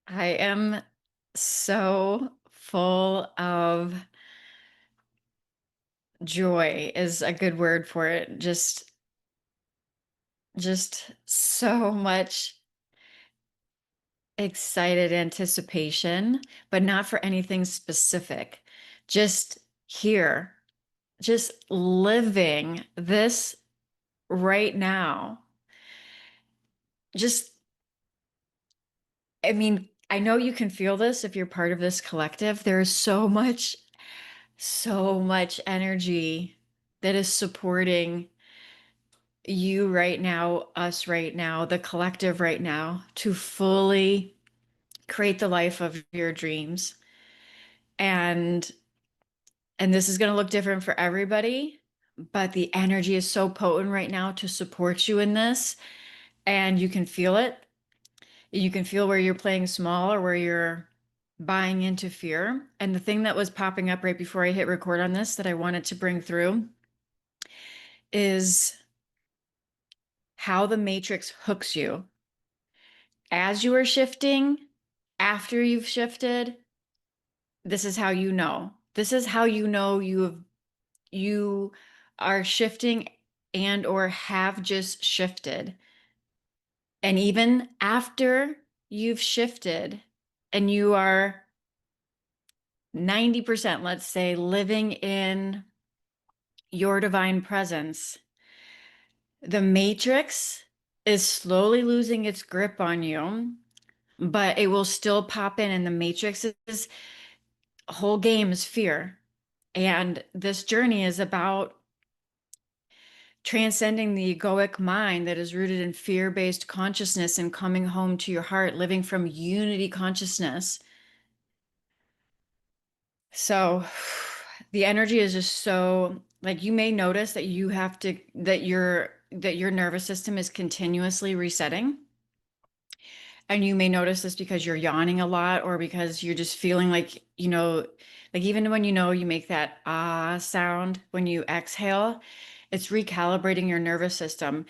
I am so full of joy is a good word for it. Just so much excited anticipation, but not for anything specific. Just here, just living this right now. Just, I mean, I know you can feel this if you're part of this collective. There is so much energy that is supporting you right now, us right now, the collective right now to fully create the life of your dreams. And this is going to look different for everybody, but the energy is so potent right now to support you in this, and you can feel it. You can feel where you're playing small or where you're buying into fear. And the thing that was popping up right before I hit record on this that I wanted to bring through is how the matrix hooks you as you are shifting, after you've shifted. This is how you know. This is how you know you are shifting and or have just shifted. And even after you've shifted and you are 90%, let's say, living in your divine presence, the matrix is slowly losing its grip on you, but it will still pop in. And the matrix's whole game is fear. And this journey is about transcending the egoic mind that is rooted in fear-based consciousness and coming home to your heart, living from unity consciousness. So the energy is just so, like, you may notice that you have to, that your nervous system is continuously resetting. And you may notice this because you're yawning a lot or because you're just feeling like, like even when you make that ah sound when you exhale, it's recalibrating your nervous system.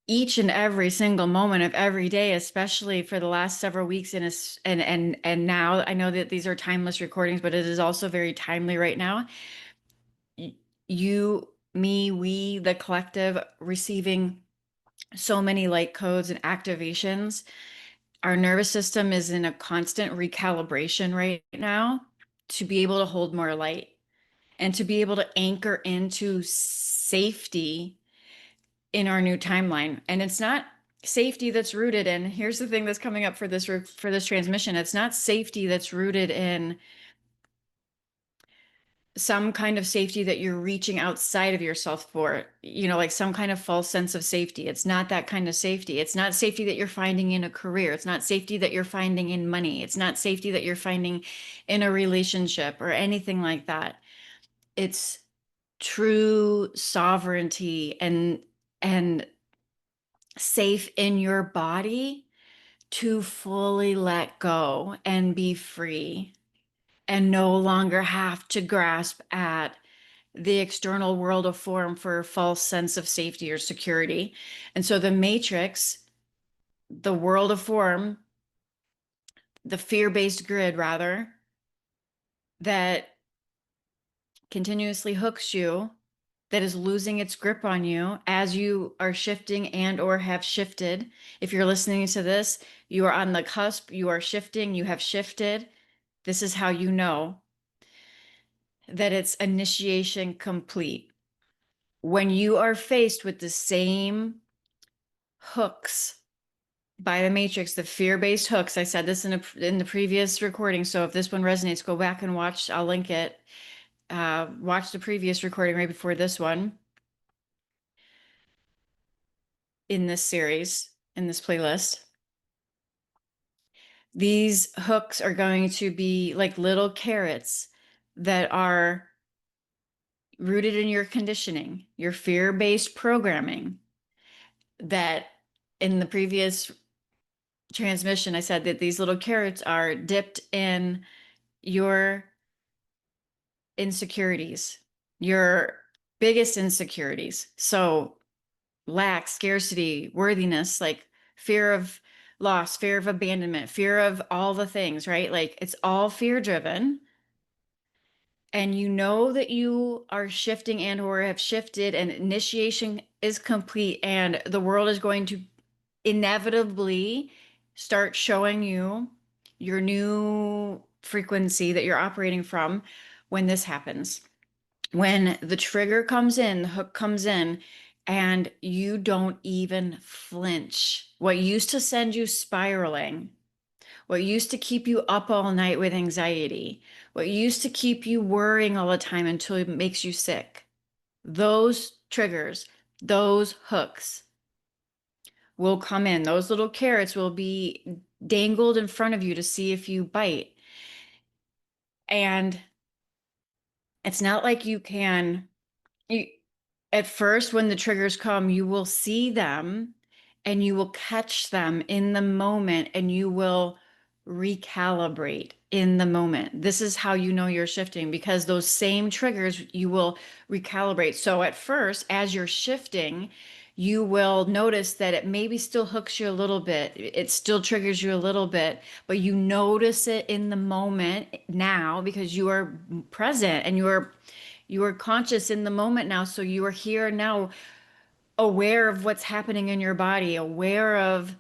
Each and every single moment of every day, especially for the last several weeks, and now I know that these are timeless recordings, but it is also very timely right now. You, me, we, the collective, receiving so many light codes and activations. Our nervous system is in a constant recalibration right now to be able to hold more light and to be able to anchor into safety in our new timeline. And it's not safety that's rooted in, here's the thing that's coming up for this transmission. It's not safety that's rooted in some kind of safety that you're reaching outside of yourself for, like some kind of false sense of safety. It's not that kind of safety. It's not safety that you're finding in a career. It's not safety that you're finding in money. It's not safety that you're finding in a relationship or anything like that. It's true sovereignty and safe in your body to fully let go and be free and no longer have to grasp at the external world of form for a false sense of safety or security. And so the matrix, the world of form, the fear-based grid rather, that continuously hooks you, that is losing its grip on you as you are shifting and or have shifted. If you're listening to this, you are on the cusp, you are shifting, you have shifted. This is how you know that it's initiation complete. When you are faced with the same hooks by the matrix, the fear-based hooks, I said this in the previous recording, so if this one resonates, go back and watch, I'll link it. Watch the previous recording right before this one in this series, in this playlist. These hooks are going to be like little carrots that are rooted in your conditioning, your fear-based programming, that in the previous transmission, I said that these little carrots are dipped in your insecurities, your biggest insecurities. So lack, scarcity, worthiness, like fear of loss, fear of abandonment, fear of all the things, right? Like it's all fear driven. And you know that you are shifting and or have shifted and initiation is complete and the world is going to inevitably start showing you your new frequency that you're operating from when this happens. When the trigger comes in, the hook comes in, and you don't even flinch. What used to send you spiraling, what used to keep you up all night with anxiety, what used to keep you worrying all the time until it makes you sick, those triggers, those hooks will come in. Those little carrots will be dangled in front of you to see if you bite. And it's not like you, at first, when the triggers come, you will see them and you will catch them in the moment and you will recalibrate in the moment. This is how you know you're shifting because those same triggers you will recalibrate. So at first, as you're shifting, you will notice that it maybe still hooks you a little bit. It still triggers you a little bit, but you notice it in the moment now because you are present and you are conscious in the moment now. So you are here now, aware of what's happening in your body, aware of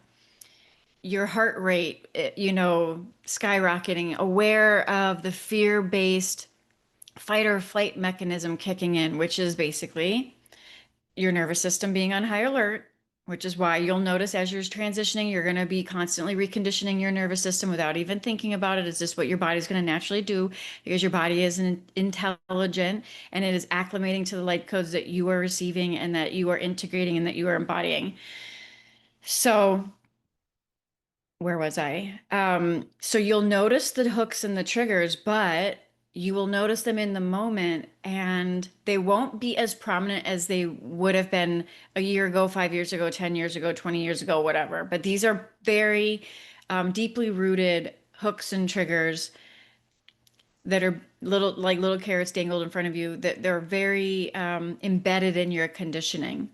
your heart rate, skyrocketing, aware of the fear-based fight or flight mechanism kicking in, which is basically your nervous system being on high alert, which is why you'll notice as you're transitioning, you're going to be constantly reconditioning your nervous system without even thinking about it. It's just what your body's going to naturally do because your body is intelligent and it is acclimating to the light codes that you are receiving and that you are integrating and that you are embodying. So, where was I? So you'll notice the hooks and the triggers, but you will notice them in the moment and they won't be as prominent as they would have been a year ago, 5 years ago, 10 years ago, 20 years ago, whatever. But these are very deeply rooted hooks and triggers that are little carrots dangled in front of you that they're very embedded in your conditioning.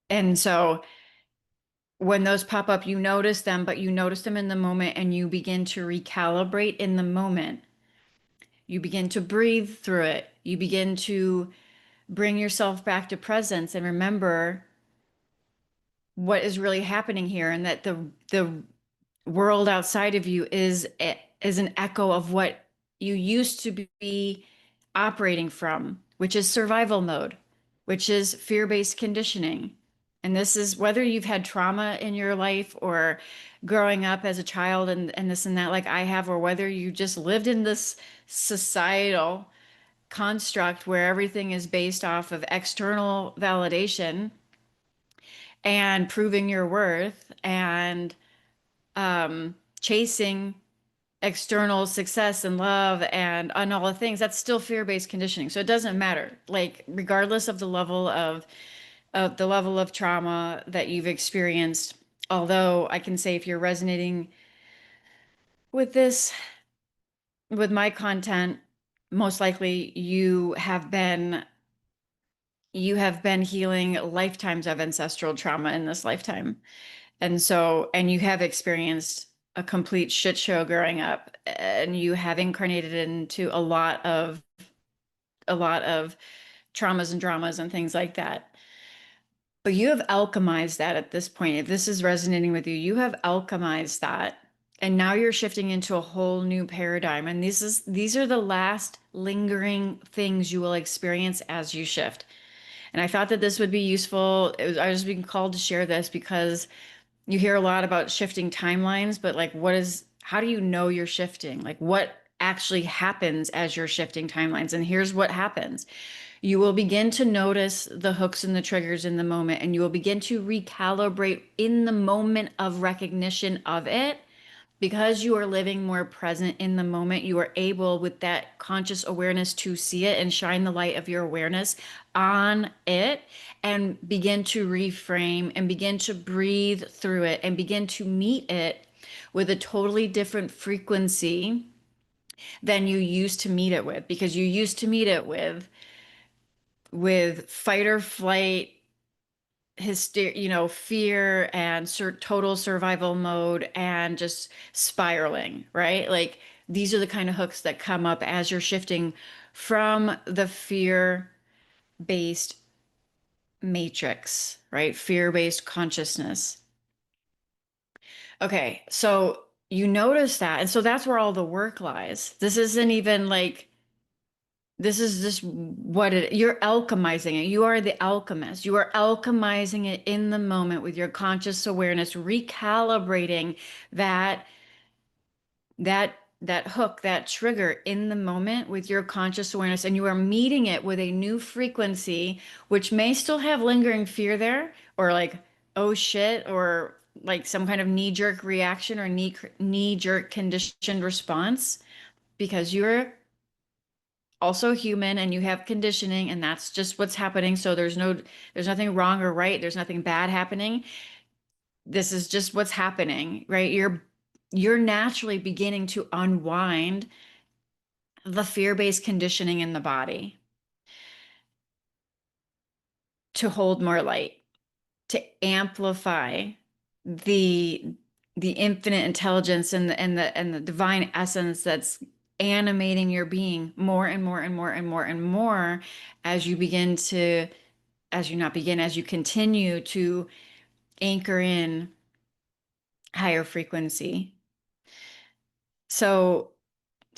And so when those pop up, you notice them, but you notice them in the moment and you begin to recalibrate in the moment. You begin to breathe through it. You begin to bring yourself back to presence and remember what is really happening here and that the world outside of you is an echo of what you used to be operating from, which is survival mode, which is fear-based conditioning. And this is whether you've had trauma in your life or growing up as a child and this and that, like I have, or whether you just lived in this societal construct where everything is based off of external validation and proving your worth and chasing external success and love and all the things, that's still fear-based conditioning. So it doesn't matter. Like regardless of the level of trauma that you've experienced, although I can say if you're resonating with this, with my content, most likely you have been healing lifetimes of ancestral trauma in this lifetime. And you have experienced a complete shit show growing up, and you have incarnated into a lot of traumas and dramas and things like that. But you have alchemized that at this point. If this is resonating with you, you have alchemized that. And now you're shifting into a whole new paradigm. And these are the last lingering things you will experience as you shift. And I thought that this would be useful. I was being called to share this because you hear a lot about shifting timelines, but like, how do you know you're shifting? Like, what actually happens as you're shifting timelines? And here's what happens. You will begin to notice the hooks and the triggers in the moment, and you will begin to recalibrate in the moment of recognition of it. Because you are living more present in the moment, you are able with that conscious awareness to see it and shine the light of your awareness on it and begin to reframe and begin to breathe through it and begin to meet it with a totally different frequency than you used to meet it with, because you used to meet it with fight or flight fear and total survival mode and just spiraling, right? Like these are the kind of hooks that come up as you're shifting from the fear-based matrix, right? Fear-based consciousness. Okay, so you notice that. And so that's where all the work lies. This isn't even like, this is just you're alchemizing it. You are the alchemist. You are alchemizing it in the moment with your conscious awareness, recalibrating that that hook, that trigger in the moment with your conscious awareness, and you are meeting it with a new frequency, which may still have lingering fear there, or like, oh shit, or like some kind of knee-jerk reaction or knee-jerk conditioned response, because you're also human and you have conditioning and that's just what's happening. So there's nothing wrong or right. There's nothing bad happening. This is just what's happening, right? You're naturally beginning to unwind the fear-based conditioning in the body to hold more light, to amplify the the infinite intelligence and the divine essence that's animating your being more and more and more and more and more as you begin to as you not begin as you continue to anchor in higher frequency. So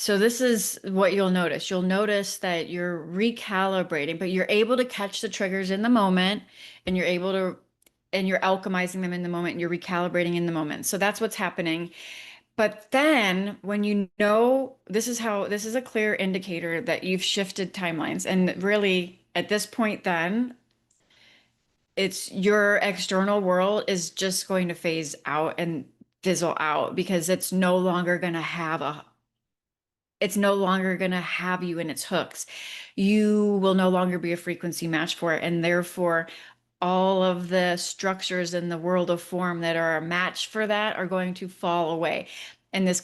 this is what you'll notice. You'll notice that you're recalibrating, but you're able to catch the triggers in the moment and you're alchemizing them in the moment and you're recalibrating in the moment. So that's what's happening. But then when you know, this is a clear indicator that you've shifted timelines. And really at this point, then it's your external world is just going to phase out and fizzle out because it's no longer going to have you in its hooks. You will no longer be a frequency match for it. And therefore, all of the structures in the world of form that are a match for that are going to fall away. And this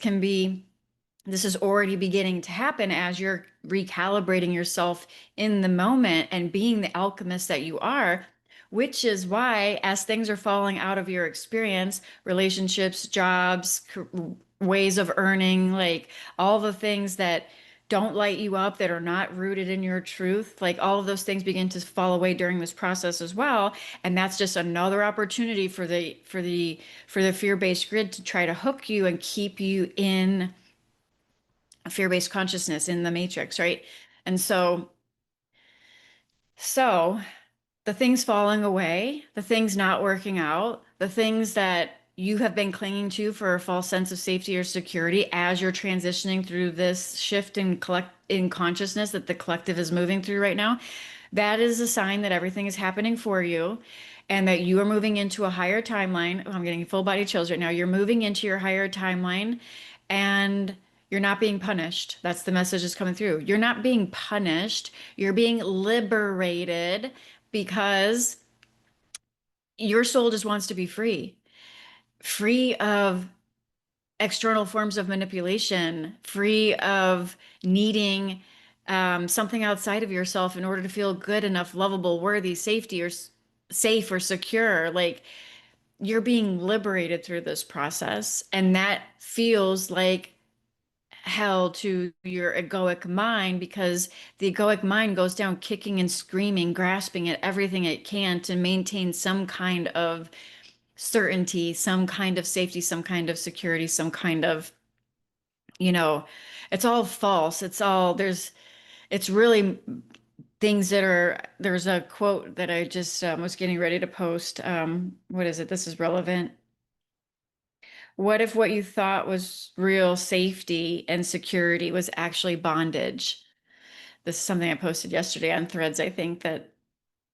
is already beginning to happen as you're recalibrating yourself in the moment and being the alchemist that you are, which is why, as things are falling out of your experience, relationships, jobs, ways of earning, like all the things that don't light you up, that are not rooted in your truth, like all of those things begin to fall away during this process as well. And that's just another opportunity for the fear-based grid to try to hook you and keep you in a fear-based consciousness in the matrix, right? And so the things falling away, the things not working out, the things that you have been clinging to for a false sense of safety or security as you're transitioning through this shift in consciousness that the collective is moving through right now, that is a sign that everything is happening for you and that you are moving into a higher timeline. Oh, I'm getting full body chills right now. You're moving into your higher timeline and you're not being punished. That's the message that's coming through. You're not being punished. You're being liberated because your soul just wants to be free, free of external forms of manipulation, free of needing something outside of yourself in order to feel good enough, lovable, worthy, safe or secure. Like you're being liberated through this process. And that feels like hell to your egoic mind because the egoic mind goes down kicking and screaming, grasping at everything it can to maintain some kind of certainty, some kind of safety, some kind of security, some kind of, you know, it's all false. It's really things that are, there's a quote that I just was getting ready to post. What is it? This is relevant. What if what you thought was real safety and security was actually bondage? This is something I posted yesterday on Threads, I think that,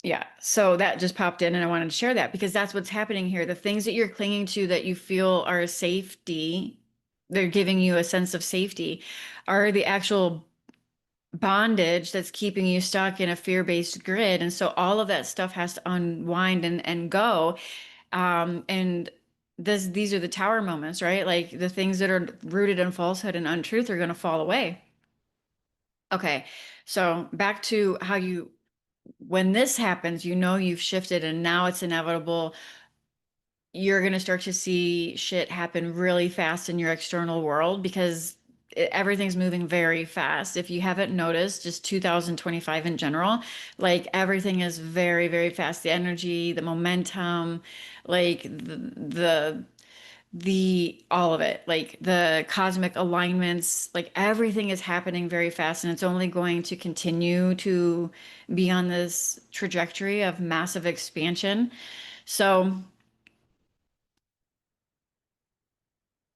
yeah. So that just popped in and I wanted to share that because that's what's happening here. The things that you're clinging to that you feel are safety, they're giving you a sense of safety, are the actual bondage that's keeping you stuck in a fear-based grid. And so all of that stuff has to unwind and go. And these are the tower moments, right? Like the things that are rooted in falsehood and untruth are going to fall away. Okay, so back to how you when this happens, you know you've shifted and now it's inevitable. You're going to start to see shit happen really fast in your external world because everything's moving very fast. If you haven't noticed, just 2025 in general, like everything is very, very fast. The energy, the momentum, like the all of it, like the cosmic alignments, like everything is happening very fast, and it's only going to continue to be on this trajectory of massive expansion. So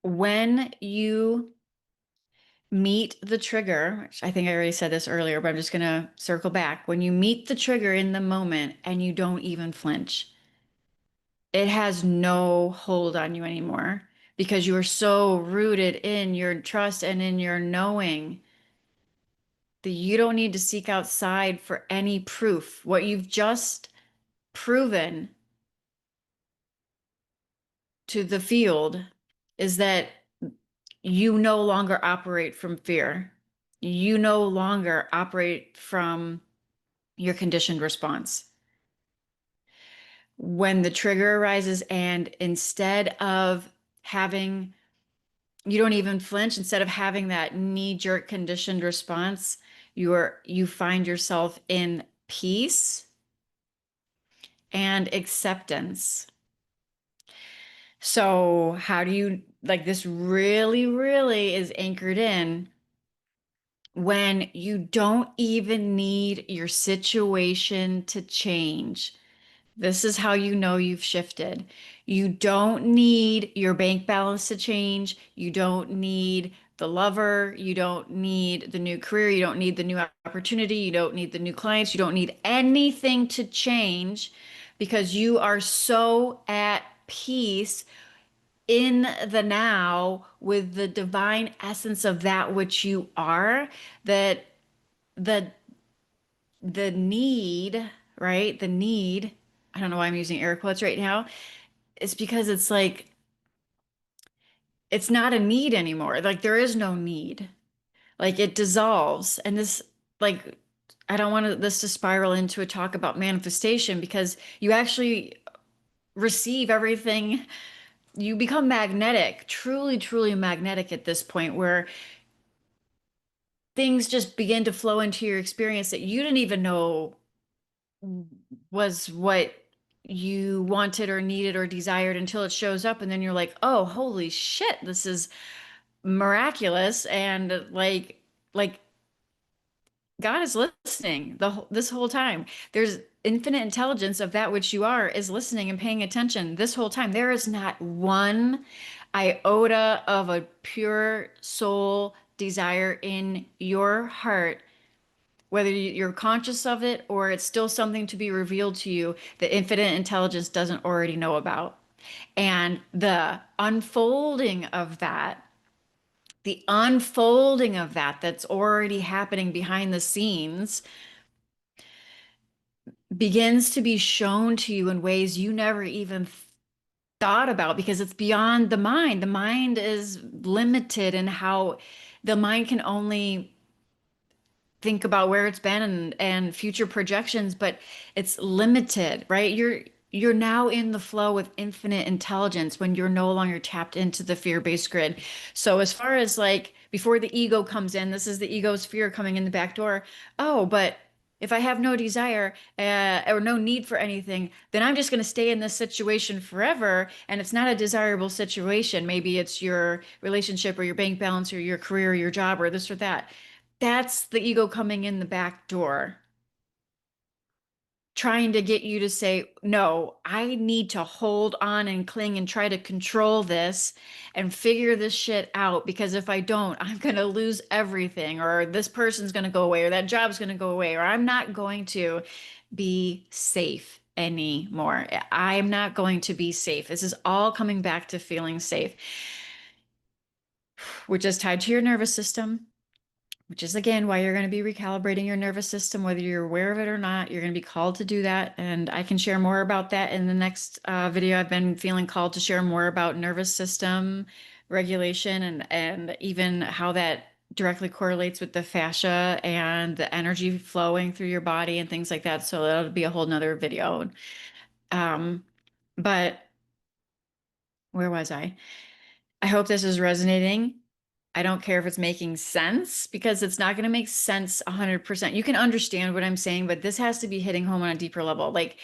when you meet the trigger, which I think I already said this earlier, but I'm just going to circle back. When you meet the trigger in the moment and you don't even flinch, it has no hold on you anymore because you are so rooted in your trust and in your knowing that you don't need to seek outside for any proof. What you've just proven to the field is that you no longer operate from fear. You no longer operate from your conditioned response. When the trigger arises, and instead of having, you don't even flinch, instead of having that knee-jerk conditioned response, you find yourself in peace and acceptance. So how do you, like, this really, really is anchored in when you don't even need your situation to change. This is how you know you've shifted. You don't need your bank balance to change. You don't need the lover. You don't need the new career. You don't need the new opportunity. You don't need the new clients. You don't need anything to change because you are so at peace in the now with the divine essence of that which you are, that the the need, right? The need, I don't know why I'm using air quotes right now. It's because it's like it's not a need anymore. Like there is no need. Like it dissolves. And this, like, I don't want this to spiral into a talk about manifestation because you actually receive everything. You become magnetic, truly, truly magnetic at this point where things just begin to flow into your experience that you didn't even know was what you wanted or needed or desired until it shows up. And then you're like, oh, holy shit, this is miraculous. And like God is listening this whole time. There's infinite intelligence of that which you are is listening and paying attention this whole time. There is not one iota of a pure soul desire in your heart, whether you're conscious of it or it's still something to be revealed to you that infinite intelligence doesn't already know about. And the unfolding of that that's already happening behind the scenes begins to be shown to you in ways you never even thought about because it's beyond the mind. The mind is limited in how the mind can only think about where it's been and future projections, but it's limited, right? You're now in the flow with infinite intelligence when you're no longer tapped into the fear-based grid. So as far as like before the ego comes in, this is the ego's fear coming in the back door. Oh, but if I have no desire or no need for anything, then I'm just going to stay in this situation forever. And it's not a desirable situation. Maybe it's your relationship or your bank balance or your career or your job or this or that. That's the ego coming in the back door, trying to get you to say, no, I need to hold on and cling and try to control this and figure this shit out because if I don't, I'm going to lose everything, or this person's going to go away, or that job's going to go away, or I'm not going to be safe anymore. I'm not going to be safe. This is all coming back to feeling safe, which is tied to your nervous system, which is again why you're going to be recalibrating your nervous system, whether you're aware of it or not. You're going to be called to do that. And I can share more about that in the next video. I've been feeling called to share more about nervous system regulation and even how that directly correlates with the fascia and the energy flowing through your body and things like that. So that'll be a whole nother video. Um, but where was I? I hope this is resonating. I don't care if it's making sense because it's not going to make sense 100%. You can understand what I'm saying, but this has to be hitting home on a deeper level. Like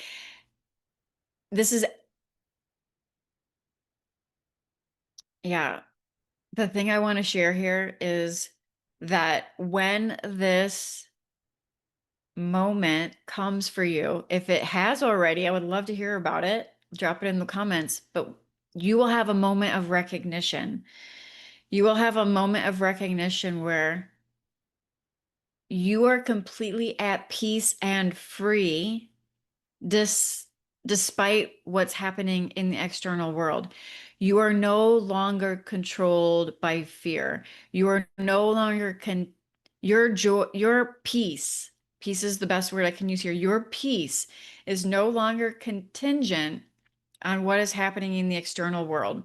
this is, yeah, the thing I want to share here is that when this moment comes for you, if it has already, I would love to hear about it. Drop it in the comments, but you will have a moment of recognition. You will have a moment of recognition where you are completely at peace and free dis despite what's happening in the external world. You are no longer controlled by fear. You are no longer your joy, your peace is the best word I can use here. Your peace is no longer contingent on what is happening in the external world.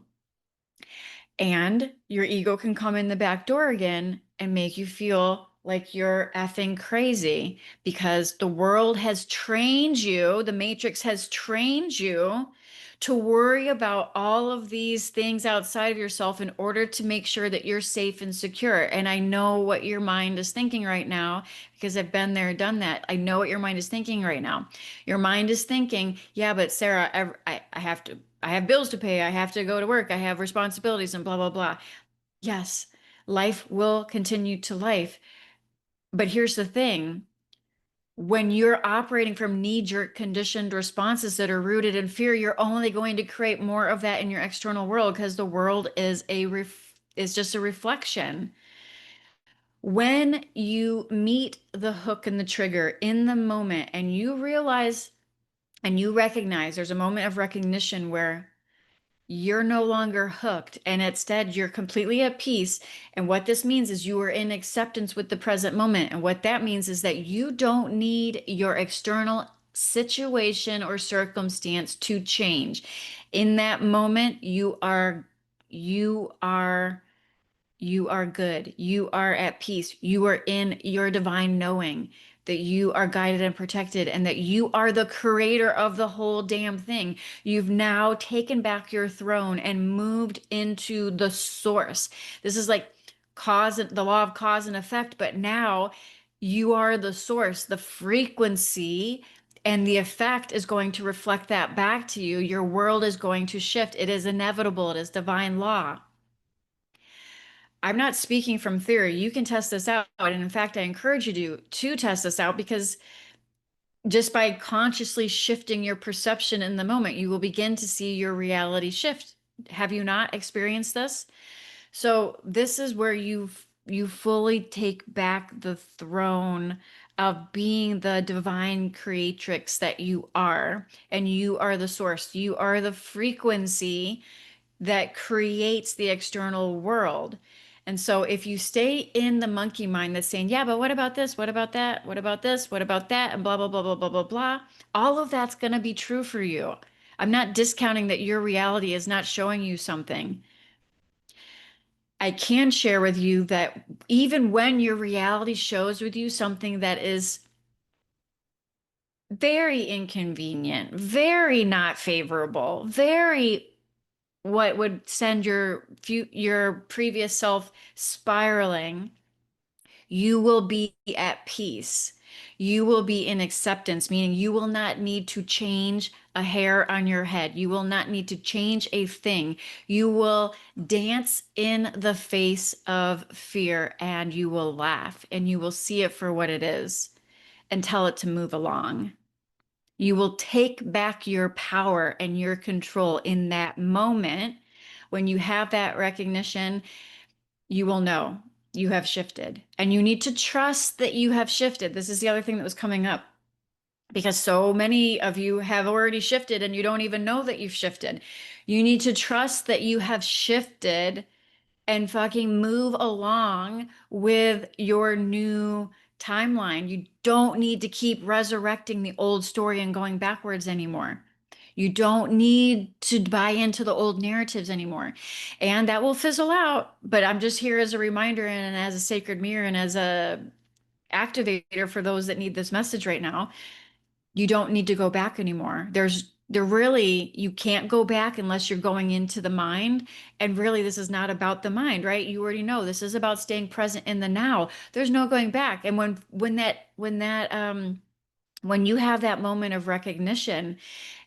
And your ego can come in the back door again and make you feel like you're effing crazy because the world has trained you, the matrix has trained you to worry about all of these things outside of yourself in order to make sure that you're safe and secure. And I know what your mind is thinking right now because I've been there, done that. I know what your mind is thinking right now. Your mind is thinking, yeah, but Sarah, I have to, I have bills to pay. I have to go to work. I have responsibilities and blah, blah, blah. Yes, life will continue to life. But here's the thing. When you're operating from knee-jerk conditioned responses that are rooted in fear, you're only going to create more of that in your external world because the world is just a reflection. When you meet the hook and the trigger in the moment and you realize and you recognize there's a moment of recognition where you're no longer hooked and instead you're completely at peace. And what this means is you are in acceptance with the present moment. And what that means is that you don't need your external situation or circumstance to change. In that moment, you are you are good. You are at peace. You are in your divine knowing that you are guided and protected and that you are the creator of the whole damn thing. You've now taken back your throne and moved into the source. This is like the law of cause and effect, but now you are the source, the frequency. And the effect is going to reflect that back to you. Your world is going to shift. It is inevitable. It is divine law. I'm not speaking from theory. You can test this out. And in fact, I encourage you to test this out because just by consciously shifting your perception in the moment, you will begin to see your reality shift. Have you not experienced this? So this is where you fully take back the throne of being the divine creatrix that you are, and you are the source. You are the frequency that creates the external world. And so if you stay in the monkey mind that's saying, yeah, but what about this? What about that? What about this? What about that? And blah, blah, blah, blah, blah, blah, blah. All of that's going to be true for you. I'm not discounting that your reality is not showing you something. I can share with you that even when your reality shows with you something that is very inconvenient, very not favorable, very what would send your previous self spiraling, you will be at peace. You will be in acceptance, meaning you will not need to change a hair on your head. You will not need to change a thing. You will dance in the face of fear and you will laugh and you will see it for what it is and tell it to move along. You will take back your power and your control in that moment. When you have that recognition, you will know you have shifted. And you need to trust that you have shifted. This is the other thing that was coming up because so many of you have already shifted and you don't even know that you've shifted. You need to trust that you have shifted and fucking move along with your new timeline. You don't need to keep resurrecting the old story and going backwards anymore. You don't need to buy into the old narratives anymore. And that will fizzle out. But I'm just here as a reminder and as a sacred mirror and as a activator for those that need this message right now. You don't need to go back anymore. There really, you can't go back unless you're going into the mind. And really, this is not about the mind, right? You already know this is about staying present in the now. There's no going back. And when you have that moment of recognition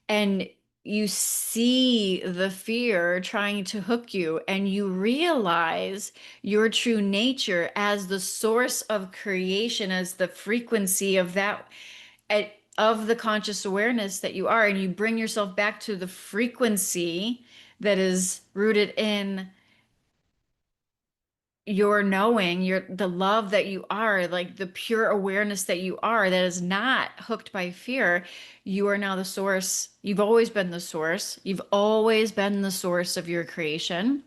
and you see the fear trying to hook you and you realize your true nature as the source of creation, as the frequency of that of the conscious awareness that you are, and you bring yourself back to the frequency that is rooted in your knowing, your the love that you are, like the pure awareness that you are, that is not hooked by fear. You are now the source. You've always been the source. You've always been the source of your creation.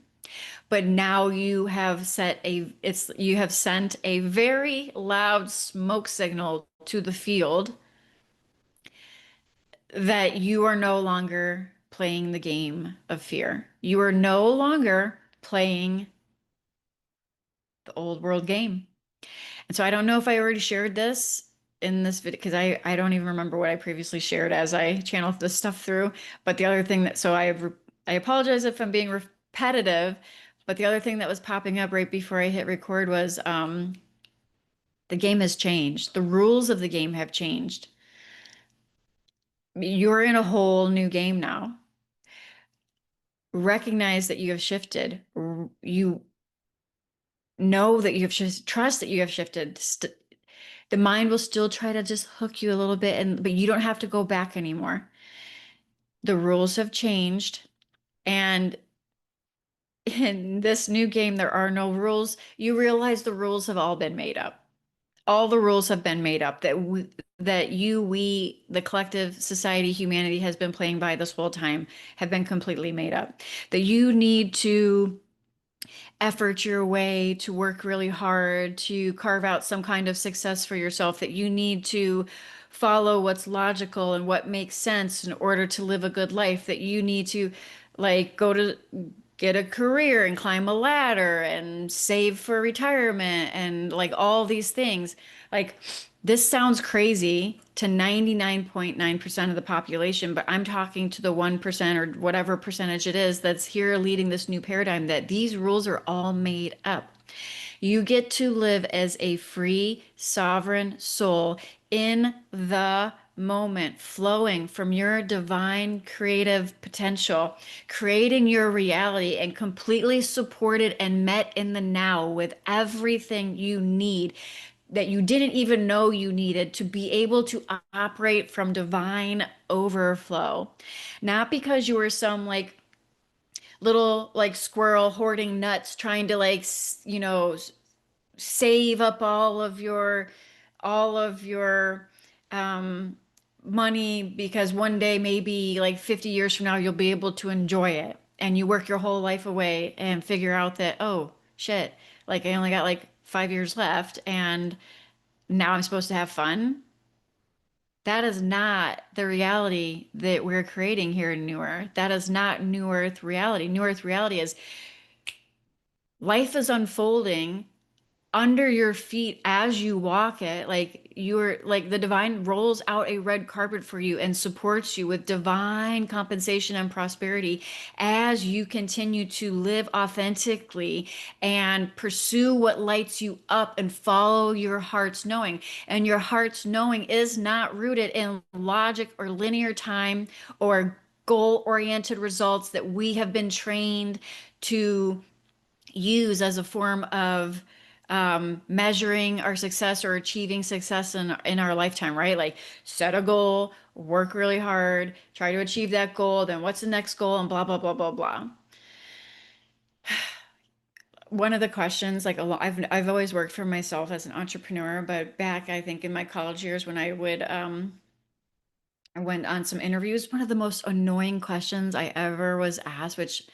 But now you have sent a very loud smoke signal to the field that you are no longer playing the game of fear. You are no longer playing the old world game. And so I don't know if I already shared this in this video because I don't even remember what I previously shared as I channeled this stuff through. But the other thing that, so I apologize if I'm being repetitive, but the other thing that was popping up right before I hit record was the game has changed. The rules of the game have changed. You're in a whole new game now. Recognize that you have shifted. You know that you have trust that you have shifted. The mind will still try to just hook you a little bit, but you don't have to go back anymore. The rules have changed, and in this new game, there are no rules. You realize the rules have all been made up. All the rules have been made up we, the collective society, humanity has been playing by this whole time, have been completely made up. That you need to effort your way, to work really hard, to carve out some kind of success for yourself, that you need to follow what's logical and what makes sense in order to live a good life, that you need to like go to get a career and climb a ladder and save for retirement and like all these things. Like this sounds crazy to 99.9% of the population, but I'm talking to the 1% or whatever percentage it is that's here leading this new paradigm, that these rules are all made up. You get to live as a free, sovereign soul in the moment, flowing from your divine creative potential, creating your reality, and completely supported and met in the now with everything you need that you didn't even know you needed to be able to operate from divine overflow. Not because you were some like little like squirrel hoarding nuts trying to like, save up all of your um money because one day maybe like 50 years from now you'll be able to enjoy it, and you work your whole life away and figure out that, oh shit, like I only got like 5 years left and now I'm supposed to have fun. That is not the reality that we're creating here in New Earth. That is not New Earth reality. New Earth reality is life is unfolding under your feet as you walk it. Like you're like the divine rolls out a red carpet for you and supports you with divine compensation and prosperity as you continue to live authentically and pursue what lights you up and follow your heart's knowing. And your heart's knowing is not rooted in logic or linear time or goal oriented results that we have been trained to use as a form of measuring our success or achieving success in our lifetime, right? Like set a goal, work really hard, try to achieve that goal, then what's the next goal, and blah, blah, blah, blah, blah. One of the questions, like I've always worked for myself as an entrepreneur, but back, I think in my college years when I went on some interviews, one of the most annoying questions I ever was asked, which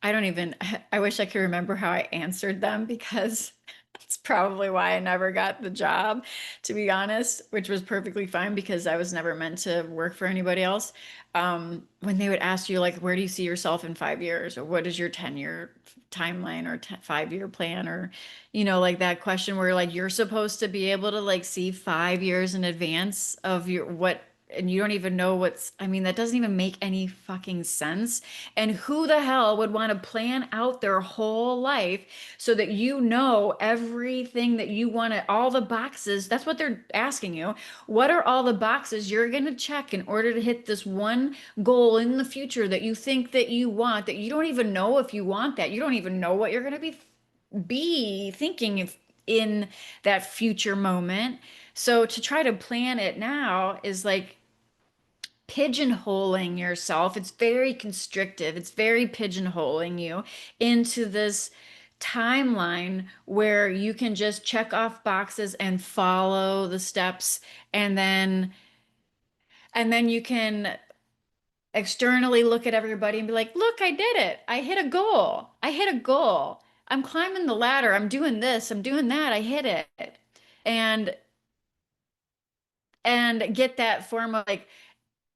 I don't even, I wish I could remember how I answered them because That's probably why I never got the job, to be honest, which was perfectly fine because I was never meant to work for anybody else. When they would ask you, like, where do you see yourself in 5 years, or what is your 10-year timeline or 5-year plan, or, like that question where like you're supposed to be able to like see 5 years in advance of your what, and you don't even know I mean, that doesn't even make any fucking sense. And who the hell would want to plan out their whole life so that you know everything that you want to, all the boxes? That's what they're asking you. What are all the boxes you're going to check in order to hit this one goal in the future that you think that you want, that you don't even know if you want that? You don't even know what you're going to be thinking in that future moment. So to try to plan it now is like pigeonholing yourself. It's very constrictive. It's very pigeonholing you into this timeline where you can just check off boxes and follow the steps, and then you can externally look at everybody and be like, "Look, I did it. I hit a goal. I hit a goal. I'm climbing the ladder. I'm doing this. I'm doing that. I hit it." And get that form of like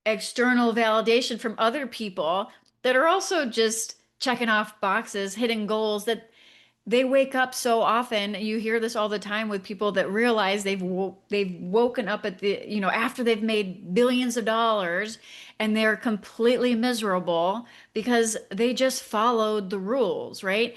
external validation from other people that are also just checking off boxes, hitting goals that they wake up so often. You hear this all the time with people that realize they've woken up at the, after they've made billions of dollars, and they're completely miserable because they just followed the rules, right?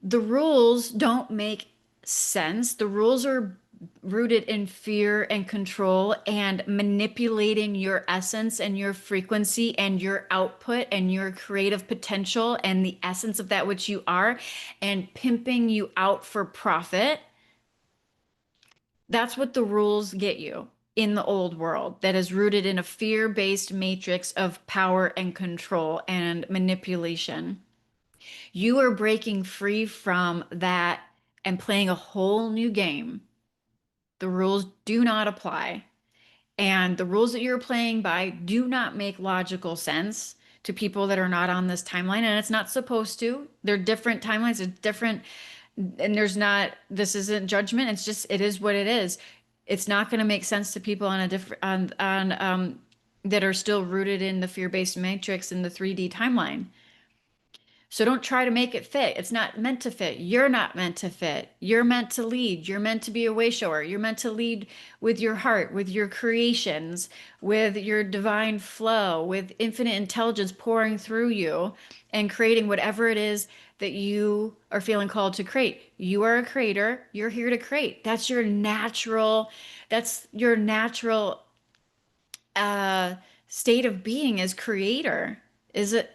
The rules don't make sense. The rules are rooted in fear and control and manipulating your essence and your frequency and your output and your creative potential and the essence of that which you are, and pimping you out for profit. That's what the rules get you in the old world, that is rooted in a fear-based matrix of power and control and manipulation. You are breaking free from that and playing a whole new game. The rules do not apply. And the rules that you're playing by do not make logical sense to people that are not on this timeline. And it's not supposed to. They're different timelines, it's different. And this isn't judgment. It's just, it is what it is. It's not going to make sense to people on a different, that are still rooted in the fear-based matrix in the 3D timeline. So don't try to make it fit. It's not meant to fit. You're not meant to fit. You're meant to lead. You're meant to be a way shower. You're meant to lead with your heart, with your creations, with your divine flow, with infinite intelligence pouring through you and creating whatever it is that you are feeling called to create. You are a creator. You're here to create. That's your natural uh state of being as creator. Is it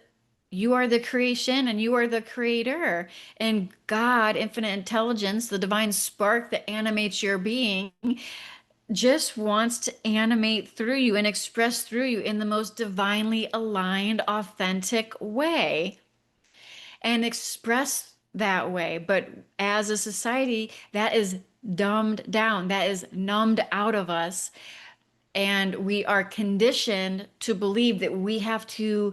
You are the creation and you are the creator, and God, infinite intelligence, the divine spark that animates your being, just wants to animate through you and express through you in the most divinely aligned, authentic way, and express that way. But as a society, that is dumbed down, that is numbed out of us. And we are conditioned to believe that we have to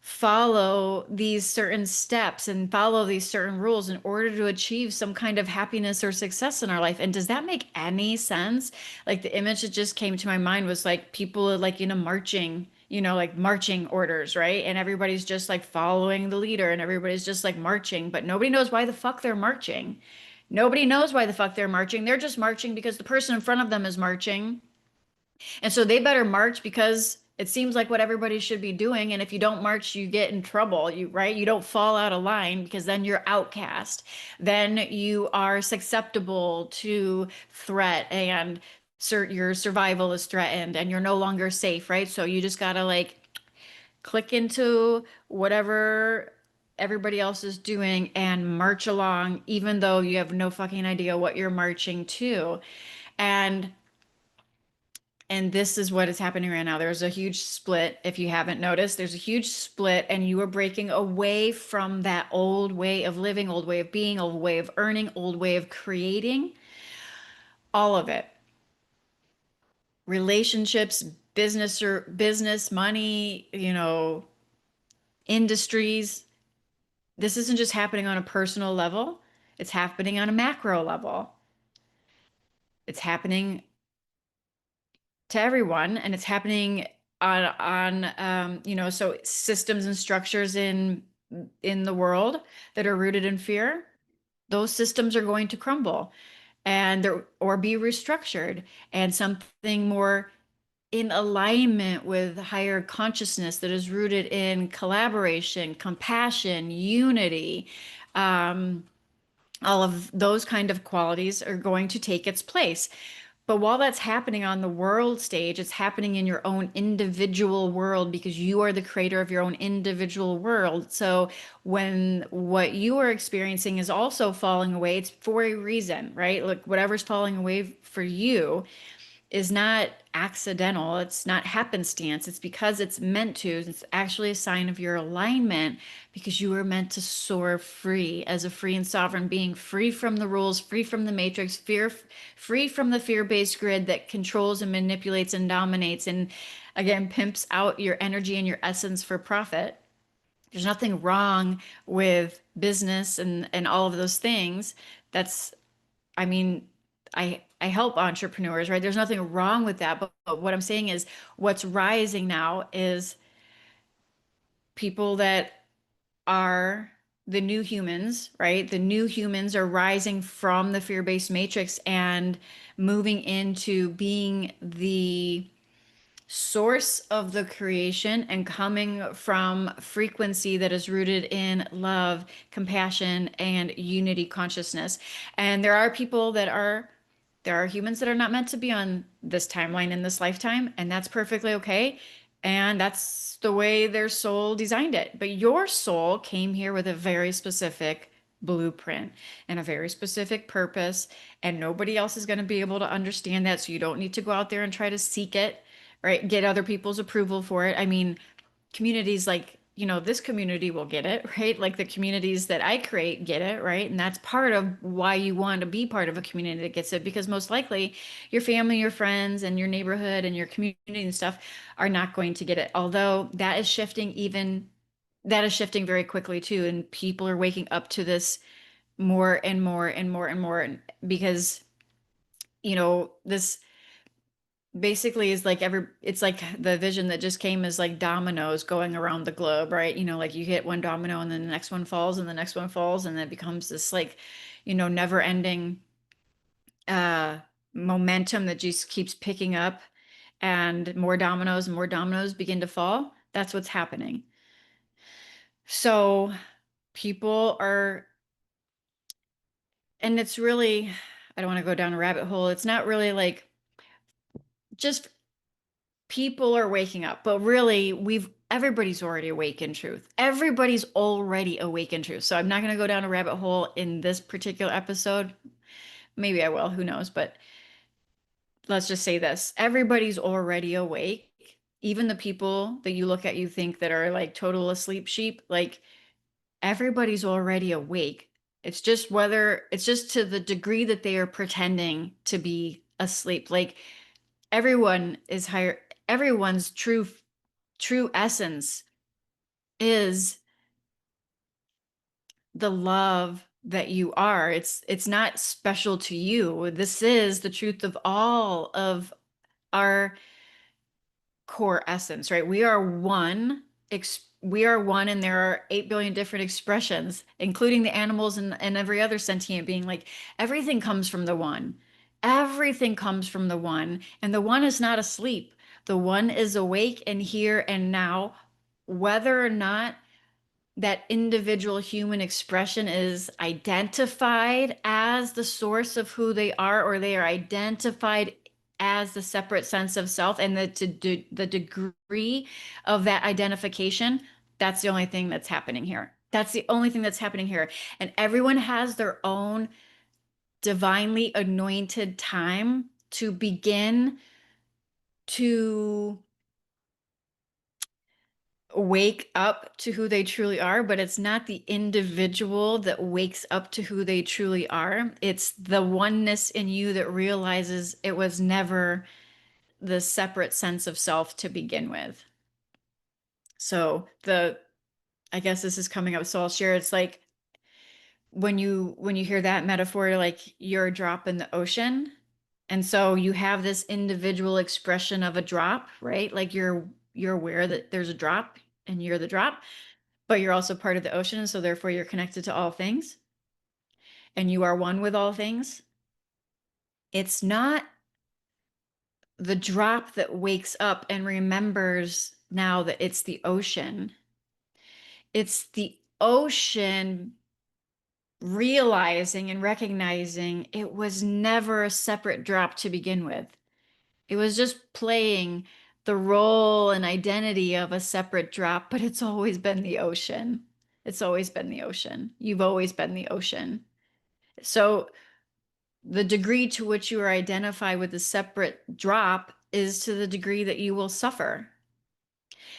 follow these certain steps and follow these certain rules in order to achieve some kind of happiness or success in our life. And does that make any sense? Like the image that just came to my mind was like people like in a marching, like marching orders, right? And everybody's just like following the leader and everybody's just like marching, but nobody knows why the fuck they're marching. Nobody knows why the fuck they're marching. They're just marching because the person in front of them is marching. And so they better march because it seems like what everybody should be doing. And if you don't march, you get in trouble, right? You don't fall out of line because then you're outcast. Then you are susceptible to threat, and your survival is threatened and you're no longer safe, right? So you just gotta like click into whatever everybody else is doing and march along, even though you have no fucking idea what you're marching to. And this is what is happening right now. There's a huge split. If you haven't noticed, there's a huge split, and you are breaking away from that old way of living, old way of being, old way of earning, old way of creating, all of it. Relationships, business, money, industries. This isn't just happening on a personal level. It's happening on a macro level. It's happening to everyone, and it's happening on so systems and structures in the world that are rooted in fear, those systems are going to crumble or be restructured, and something more in alignment with higher consciousness that is rooted in collaboration, compassion, unity, um, all of those kind of qualities are going to take its place. But while that's happening on the world stage, it's happening in your own individual world because you are the creator of your own individual world. So when what you are experiencing is also falling away, it's for a reason, right? Look, whatever's falling away for you is not accidental. It's not happenstance. It's because it's meant to. It's actually a sign of your alignment because you were meant to soar free as a free and sovereign being, free from the rules, free from the matrix, free from the fear-based grid that controls and manipulates and dominates and again pimps out your energy and your essence for profit. There's nothing wrong with business and all of those things. That's I mean, I help entrepreneurs, right? There's nothing wrong with that. But what I'm saying is what's rising now is people that are the new humans, right? The new humans are rising from the fear-based matrix and moving into being the source of the creation and coming from frequency that is rooted in love, compassion, and unity consciousness. And there are humans that are not meant to be on this timeline in this lifetime, and that's perfectly okay. And that's the way their soul designed it. But your soul came here with a very specific blueprint and a very specific purpose, and nobody else is going to be able to understand that. So you don't need to go out there and try to seek it, right? Get other people's approval for it. I mean, communities like, this community will get it, right? Like the communities that I create get it, right? And that's part of why you want to be part of a community that gets it, because most likely your family, your friends, and your neighborhood and your community and stuff are not going to get it. Although that is shifting very quickly too. And people are waking up to this more and more and more and more because, this basically is like it's like the vision that just came is like dominoes going around the globe, right? Like you hit one domino and then the next one falls and the next one falls and it becomes this like, never ending uh momentum that just keeps picking up, and more dominoes begin to fall. That's what's happening. So people are, and it's really, I don't want to go down a rabbit hole. It's not really like just people are waking up, but really everybody's already awake in truth. Everybody's already awake in truth. So I'm not going to go down a rabbit hole in this particular episode. Maybe I will, who knows, but let's just say this. Everybody's already awake. Even the people that you look at, you think that are like total asleep sheep, like everybody's already awake. It's just to the degree that they are pretending to be asleep. Like everyone's true essence is the love that you are. It's not special to you. This is the truth of all of our core essence, right? We are one, and there are 8 billion different expressions, including the animals and every other sentient being. Like everything comes from the one. Everything comes from the one, and the one is not asleep. The one is awake and here and now, whether or not that individual human expression is identified as the source of who they are, or they are identified as the separate sense of self, and the degree of that identification, that's the only thing that's happening here. That's the only thing that's happening here. And everyone has their own divinely anointed time to begin to wake up to who they truly are, but it's not the individual that wakes up to who they truly are. It's the oneness in you that realizes it was never the separate sense of self to begin with. So I guess this is coming up, so I'll share. It's like when you hear that metaphor, like you're a drop in the ocean. And so you have this individual expression of a drop, right? Like you're aware that there's a drop and you're the drop, but you're also part of the ocean, and so therefore you're connected to all things and you are one with all things. It's not the drop that wakes up and remembers now that it's the ocean. It's the ocean realizing and recognizing it was never a separate drop to begin with. It was just playing the role and identity of a separate drop, but it's always been the ocean. It's always been the ocean. You've always been the ocean. So the degree to which you are identified with a separate drop is to the degree that you will suffer.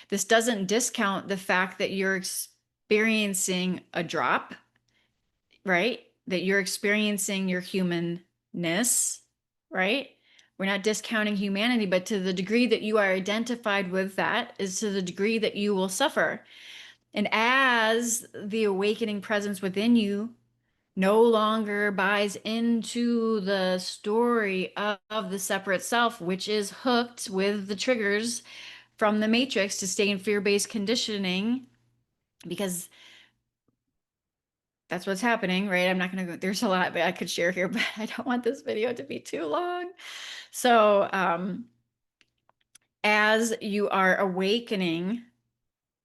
This doesn't discount the fact that you're experiencing a drop, right? That you're experiencing your humanness, right? We're not discounting humanity, but to the degree that you are identified with that is to the degree that you will suffer. And as the awakening presence within you no longer buys into the story of the separate self, which is hooked with the triggers from the matrix to stay in fear-based conditioning, because that's what's happening, right? I'm not going to go, there's a lot that I could share here, but I don't want this video to be too long. So, as you are awakening,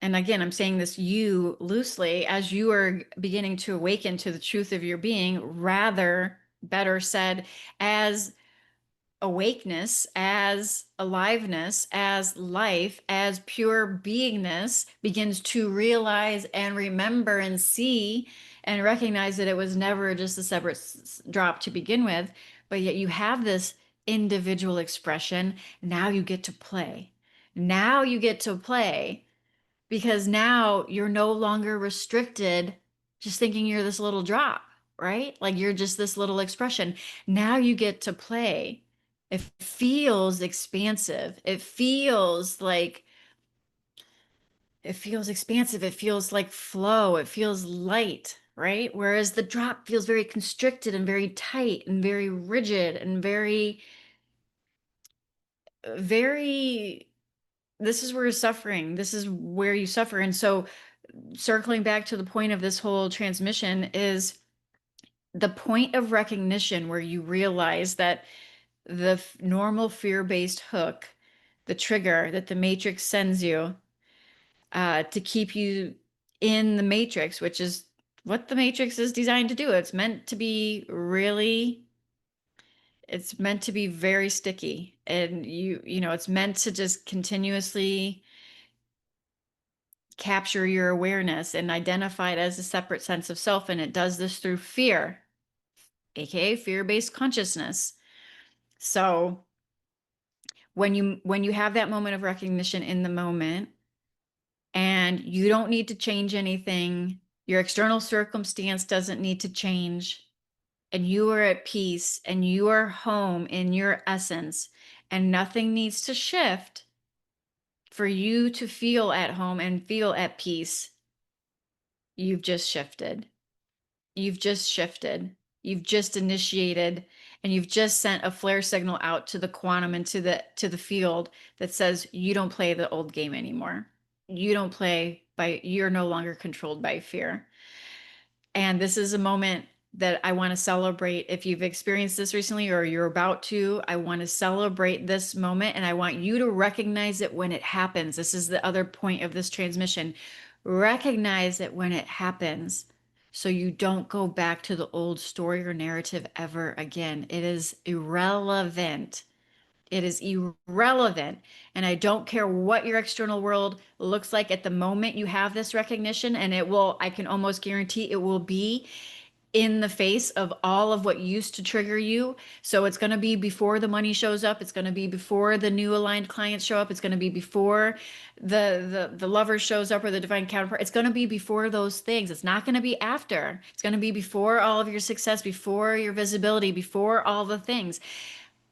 and again, I'm saying this you loosely, as you are beginning to awaken to the truth of your being, rather, better said, as awakeness, as aliveness, as life, as pure beingness begins to realize and remember and see and recognize that it was never just a separate drop to begin with, but yet you have this individual expression. Now you get to play. Now you get to play because now you're no longer restricted just thinking you're this little drop, right? Like you're just this little expression. Now you get to play. It feels expansive. It feels expansive. It feels like flow. It feels light, right? Whereas the drop feels very constricted and very tight and very rigid and very, this is where you're suffering. This is where you suffer. And so circling back to the point of this whole transmission is the point of recognition where you realize that the normal fear-based hook, the trigger that the matrix sends you to keep you in the matrix, which is what the matrix is designed to do. It's meant to be very sticky, and it's meant to just continuously capture your awareness and identify it as a separate sense of self. And it does this through fear, aka fear-based consciousness. So when you have that moment of recognition in the moment, and you don't need to change anything, your external circumstance doesn't need to change, and you are at peace and you are home in your essence, and nothing needs to shift for you to feel at home and feel at peace, you've just shifted. You've just shifted. You've just initiated, and you've just sent a flare signal out to the quantum and to the field that says you don't play the old game anymore. You're no longer controlled by fear. And this is a moment that I want to celebrate. If you've experienced this recently or you're about to, I want to celebrate this moment, and I want you to recognize it when it happens. This is the other point of this transmission. Recognize it when it happens so you don't go back to the old story or narrative ever again. It is irrelevant. It is irrelevant. And I don't care what your external world looks like at the moment you have this recognition. And I can almost guarantee it will be in the face of all of what used to trigger you. So it's going to be before the money shows up. It's going to be before the new aligned clients show up. It's going to be before the lover shows up or the divine counterpart. It's going to be before those things. It's not going to be after. It's going to be before all of your success, before your visibility, before all the things.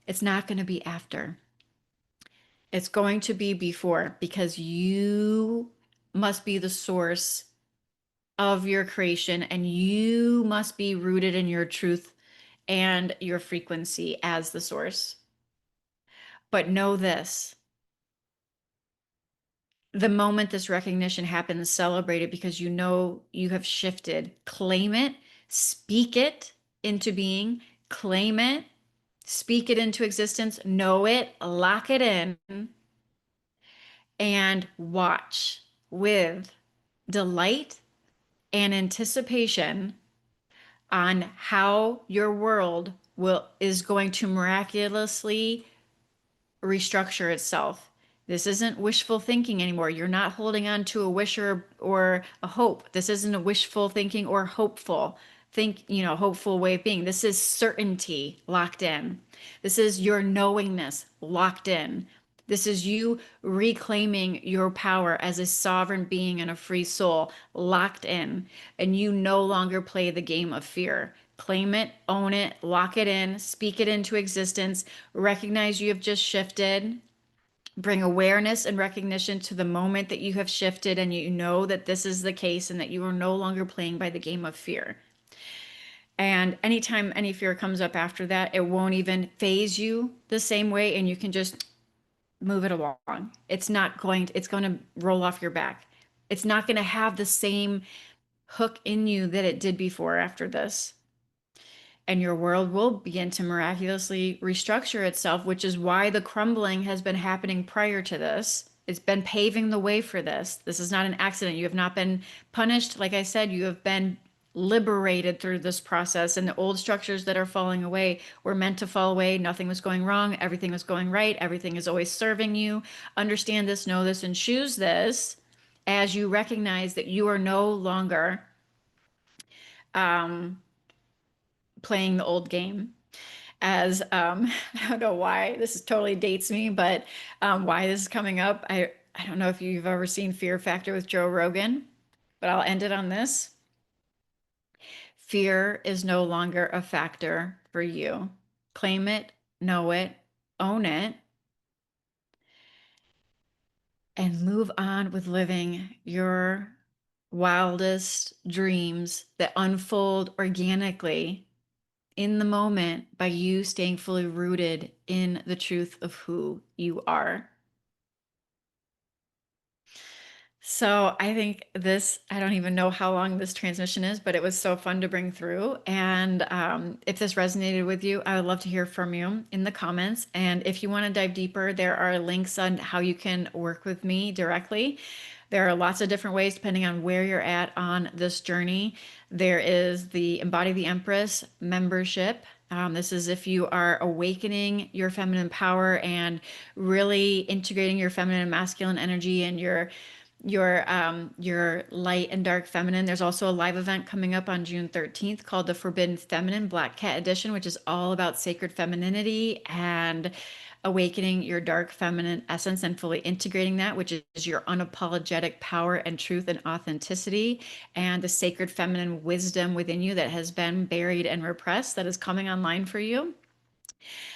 It's not going to be after. It's going to be before, because you must be the source of your creation, and you must be rooted in your truth and your frequency as the source. But know this, the moment this recognition happens, celebrate it because you know you have shifted. Claim it, speak it into being, claim it, speak it into existence, know it, lock it in, and watch with delight and anticipation on how your world will is going to miraculously restructure itself. This isn't wishful thinking anymore. You're not holding on to a wish or a hope. This isn't a wishful thinking or hopeful way of being. This is certainty locked in. This is your knowingness locked in. This is you reclaiming your power as a sovereign being and a free soul locked in. And you no longer play the game of fear. Claim it, own it, lock it in, speak it into existence, recognize you have just shifted, bring awareness and recognition to the moment that you have shifted and you know that this is the case and that you are no longer playing by the game of fear. And anytime any fear comes up after that, it won't even phase you the same way and you can just move it along. It's going to roll off your back. It's not going to have the same hook in you that it did before after this. And your world will begin to miraculously restructure itself, which is why the crumbling has been happening prior to this. It's been paving the way for this. This is not an accident. You have not been punished. Like I said, you have been liberated through this process. And the old structures that are falling away were meant to fall away. Nothing was going wrong. Everything was going right. Everything is always serving you. Understand this, know this, and choose this as you recognize that you are no longer um, playing the old game. As I don't know why this is totally dates me, but why this is coming up. I don't know if you've ever seen Fear Factor with Joe Rogan, but I'll end it on this. Fear is no longer a factor for you. Claim it, know it, own it, and move on with living your wildest dreams that unfold organically in the moment by you staying fully rooted in the truth of who you are. So I think I don't even know how long this transmission is, but it was so fun to bring through. And if this resonated with you, I would love to hear from you in the comments. And if you want to dive deeper, there are links on how you can work with me directly. There are lots of different ways depending on where you're at on this journey. There is the Embody the Empress membership. This is if you are awakening your feminine power and really integrating your feminine and masculine energy and your light and dark feminine. There's also a live event coming up on June 13th called the Forbidden Feminine Black Cat Edition, which is all about sacred femininity and awakening your dark feminine essence and fully integrating that, which is your unapologetic power and truth and authenticity and the sacred feminine wisdom within you that has been buried and repressed that is coming online for you.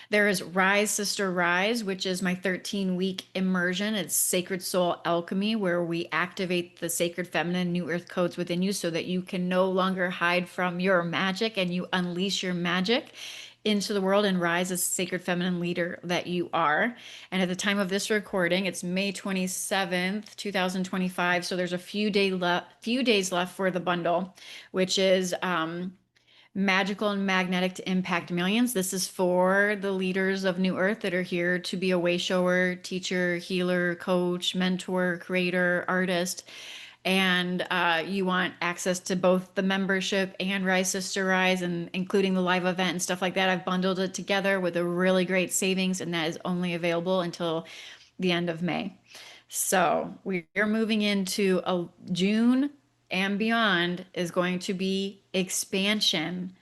There is Rise, Sister Rise, which is my 13-week immersion. It's Sacred Soul Alchemy, where we activate the sacred feminine new earth codes within you so that you can no longer hide from your magic and you unleash your magic into the world and rise as sacred feminine leader that you are. And at the time of this recording, it's May 27th, 2025. So there's a few days left for the bundle, which is Magical and Magnetic to Impact Millions. This is for the leaders of New Earth that are here to be a way shower, teacher, healer, coach, mentor, creator, artist. And you want access to both the membership and Rise Sister Rise, and including the live event and stuff like that. I've bundled it together with a really great savings, and that is only available until the end of May. So we're moving into a June and beyond is going to be expansion,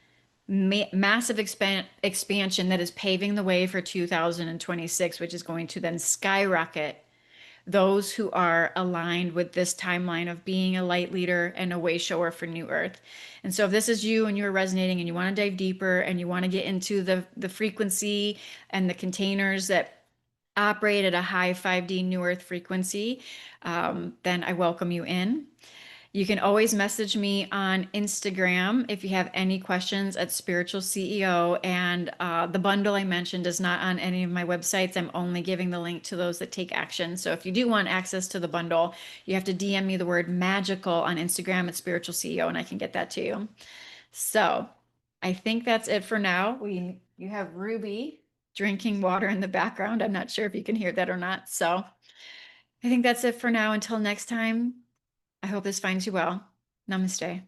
massive expansion that is paving the way for 2026, which is going to then skyrocket those who are aligned with this timeline of being a light leader and a way shower for New Earth. And so if this is you and you're resonating and you want to dive deeper and you want to get into the frequency and the containers that operate at a high 5D New Earth frequency, then I welcome you in. You can always message me on Instagram if you have any questions at Spiritual CEO. And the bundle I mentioned is not on any of my websites. I'm only giving the link to those that take action. So if you do want access to the bundle, you have to DM me the word magical on Instagram at Spiritual CEO, and I can get that to you. So I think that's it for now. You have Ruby drinking water in the background. I'm not sure if you can hear that or not. So I think that's it for now. Until next time, I hope this finds you well. Namaste.